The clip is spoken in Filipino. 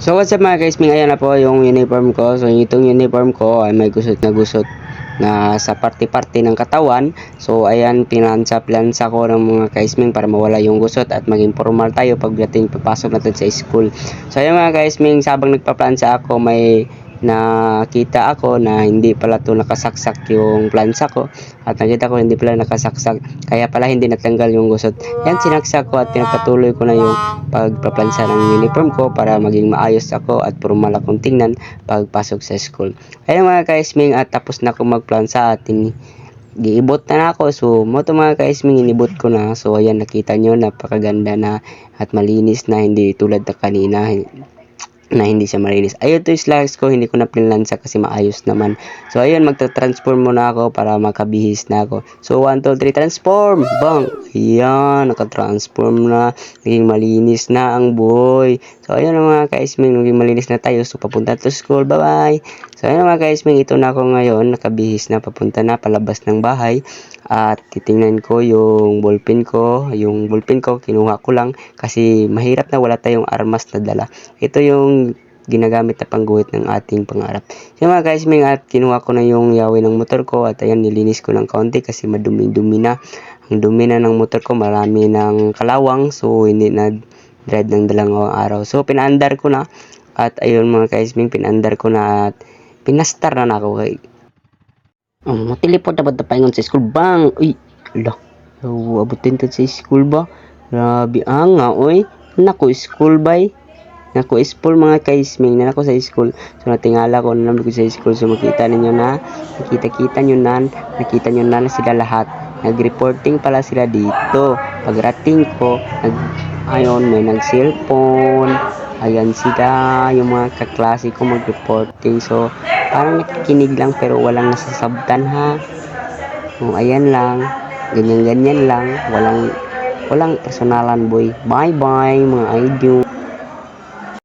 So what's up mga guys, ayan na po yung uniform ko. So itong uniform ko ay may gusot na sa parte-parte ng katawan. So ayan, pinansa ko ng mga kaisming para mawala yung gusot at maging formal tayo pagdating papasok natin sa school. So ayan mga kaisming, sabang nagpaplansa ako, may nakita ako na hindi pala to nakasaksak yung plansa ko, at nakita ko hindi pala nakasaksak, kaya pala hindi natanggal yung gusot. Yan, sinaksak ko at pinagpatuloy ko na yung pagpaplansa ng uniform ko para maging maayos ako at formal akong tingnan pagpasok sa school. Ayun mga kaisming, at tapos na ako magplansa at giibot na ako. So mo to mga kaisming, inibot ko na. So ayan, nakita nyo, napakaganda na at malinis na, hindi tulad na kanina na hindi siya malinis. Ayun, to slacks ko, hindi ko na pinlansa kasi maayos naman. So ayun, magta-transform muna ako para makabihis na ako. So 1, 2, 3, transform! Bang! Ayan, naka-transform na, naging malinis na ang buhay. So ayun mga kaisming, naging malinis na tayo. So papunta to school, bye bye! So ayun mga kaisming, ito na ako ngayon, nakabihis na, papunta na palabas ng bahay. At titingnan ko yung ballpen ko. Yung ballpen ko, kinuha ko lang kasi mahirap na wala tayong armas na dala. Ito yung ginagamit na pangguhit ng ating pangarap. So mga guys, at kinuha ko na yung yawi ng motor ko at ayan, nilinis ko ng kaunti kasi madumi-dumi na. Ang dumi na ng motor ko, marami ng kalawang, so hindi na dread ng dalawang araw. So pinaandar ko na, at ayun mga guys, pinaandar ko na at pinastar na ako kay teleport dapat na paingon sa school. Bang! Uy! Ala! Abutin to sa school ba? Grabe nga, oy! Naku, school bay! Naku, school mga kaisming, na ako sa school. So natingala ko, nanamit ko sa school. So nakita nyo na sila lahat. Nag-reporting pala sila dito. Pagrating ko, ayun, may nag-cellphone. Ayan sila, yung mga kaklase ko mag-reporting. So, parang nakikinig lang pero walang nasasabtan ha. So, ayan lang. Ganyan-ganyan lang. Walang personalan boy. Bye-bye mga idol.